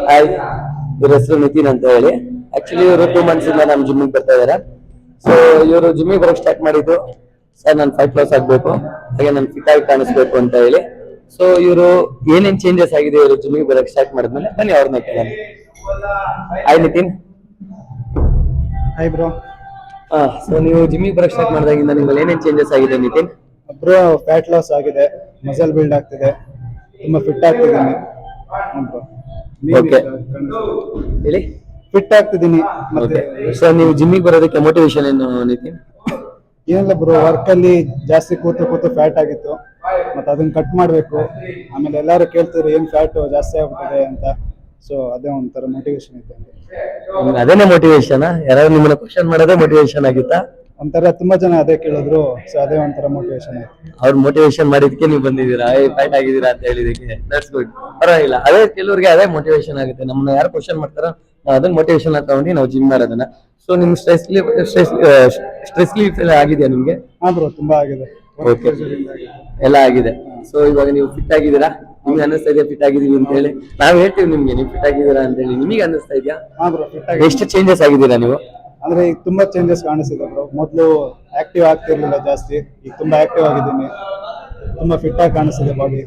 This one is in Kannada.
ಹಾಯ್, ಇವ್ರ ಹೆಸರು ನಿತಿನ್ ಅಂತ ಹೇಳಿ. ಆಕ್ಚುಲಿ ಇವರು 2 months ಇಂದ ನಮ್ಮ ಜಿಮ್ಮಿಗೆ ಬರ್ತಾ ಇದಾರೆ. ಸೊ ಇವರು ಜಿಮ್ಮಿಗೆ ಬರೋಕ್ ಸ್ಟಾರ್ಟ್ ಮಾಡಿದ್ದು, ಸರ್ ನಾನು 5 plus ಆಗ್ಬೇಕು, ಹಾಗೆ ನಾನು ಫಿಟ್ ಆಗಿ ಕಾಣಿಸ್ಬೇಕು ಅಂತ ಹೇಳಿ. ಸೊ ಇವರು ಏನೇನ್ ಚೇಂಜಸ್ ಆಗಿದೆ ಇವರು ಜಿಮ್ಮಿಗೆ ಬರೋಕ್ ಸ್ಟಾರ್ಟ್ ಮಾಡಿದ್ಮೇಲೆ ಬನ್ನಿ ಅವ್ರನ್ನ ಕೇಳೋಣ. Hi Nitin. Hi bro. So ನೀವು ಜಿಮ್ಮಿಗೆ ಬರೋಕ್ ಸ್ಟಾರ್ಟ್ ಮಾಡಿದಾಗಿಂದ ನಿಮ್ಮಲ್ಲಿ ಏನೇನ್ ಚೇಂಜಸ್ ಆಗಿದೆ ನಿತಿನ್? ಬ್ರೋ ಫ್ಯಾಟ್ ಲಾಸ್ ಆಗಿದೆ, ಮಸಲ್ ಬಿಲ್ಡ್ ಆಗ್ತಿದೆ, ತುಂಬಾ ಫಿಟ್ ಆಗ್ತಿದ್ದೀನಿ ಬ್ರೋ. ಓಕೆ, ಹೇಳಿ. ಫಿಟ್ ಆಗ್ತಿದ್ದೀನಿ. ಮತ್ತೆ ಸೊ ನೀವು ಜಿಮ್ಮಿಗೆ ಬರೋದಕ್ಕೆ ಮೋಟಿವೇಶನ್ ಏನು ನಿತಿನ್? ಏನಿಲ್ಲ ಬ್ರೋ, ವರ್ಕ್ ಅಲ್ಲಿ ಜಾಸ್ತಿ ಕೂತು ಫ್ಯಾಟ್ ಆಗಿತ್ತು, ಮತ್ತೆ ಅದನ್ನ ಕಟ್ ಮಾಡ್ಬೇಕು. ಆಮೇಲೆ ಎಲ್ಲರೂ ಕೇಳ್ತಿದ್ರು ಏನ್ ಫ್ಯಾಟ್ ಜಾಸ್ತಿ ಆಗ್ಬಿಟ್ಟಿದೆ ಅಂತ. ಸೊ ಅದೇ ಒಂಥರ ಮೋಟಿವೇಶನ್ ಇತ್ತು. ಅದೇನೇ ಮೋಟಿವೇಶನ್? ಯಾರಾದ್ರೂ ನಿಮ್ಮನ್ನ ಕ್ವಶನ್ ಮಾಡೋದೇ ಮೋಟಿವೇಶನ್ ಆಗಿತ್ತಾ? ಒಂಥರ ತುಂಬಾ ಜನ ಅದೇ ಕೇಳಿದ್ರು, ಸೊ ಅದೇ ಒಂಥರ ಮೋಟಿವೇಶನ್ ಆಯ್ತು. ಅವ್ರು ಮೋಟಿವೇಶನ್ ಮಾಡಿದಕ್ಕೆ ನೀವು ಬಂದಿದ್ದೀರಾ, ಫ್ಯಾಟ್ ಆಗಿದ್ದೀರಾ ಅಂತ ಹೇಳಿದಕ್ಕೆ. ದಟ್ಸ್ ಗುಡ್, ಪರವಾಗಿಲ್ಲ. ಅದೇ ಕೆಲವರಿಗೆ ಅದೇ ಮೋಟಿವೇಶನ್ ಆಗುತ್ತೆ. ನಮ್ಮನ್ನ ಯಾರು ಕ್ವಶನ್ ಮಾಡ್ತಾರೋ ಅದನ್ನ ಮೋಟಿವೇಶನ್ ಅಂತ ತಗೊಂಡು ನಾವು ಜಿಮ್ ಮಾಡೋದನ್ನ. ಸೊ ನಿಮ್ ಸ್ಟ್ರೆಸ್ ಆಗಿದೆಯಾ ನಿಮ್ಗೆ? ಹಾ ಬ್ರೋ, ತುಂಬಾ ಆಗಿದೆ. ಓಕೆ, ಎಲ್ಲ ಆಗಿದೆ. ಸೊ ಇವಾಗ ನೀವು ಫಿಟ್ ಆಗಿದ್ದೀರಾ? ನಿಮ್ಗೆ ಅನ್ನಿಸ್ತಾ ಇದೆಯಾ ಫಿಟ್ ಆಗಿದೀವಿ ಅಂತ ಹೇಳಿ? ನಾವ್ ಹೇಳ್ತೀವಿ ನಿಮ್ಗೆ ನೀವು ಫಿಟ್ ಆಗಿದ್ದೀರಾ ಅಂತ ಹೇಳಿ. ನಿಮಗೆ ಅನ್ನಿಸ್ತಾ ಇದೆಯಾ? ಹಾ ಬ್ರೋ, ಫಿಟ್ ಆಗಿದೆ. ಎಷ್ಟು ಚೇಂಜಸ್ ಆಗಿದ್ದೀರಾ ನೀವು? ಅಂದ್ರೆ ಈಗ ತುಂಬಾ ಚೇಂಜಸ್ ಕಾಣಿಸ್ತಿದೆ ಬ್ರೋ. ಮೊದಲು ಆಕ್ಟಿವ್ ಆಗ್ತಿರ್ಲಿಲ್ಲ ಜಾಸ್ತಿ, ಈಗ ತುಂಬಾ ಆಕ್ಟಿವ್ ಆಗಿದ್ದೀನಿ, ತುಂಬಾ ಫಿಟ್ ಆಗಿ ಕಾಣಿಸ್ತಿದೆ ಬಾಡಿ.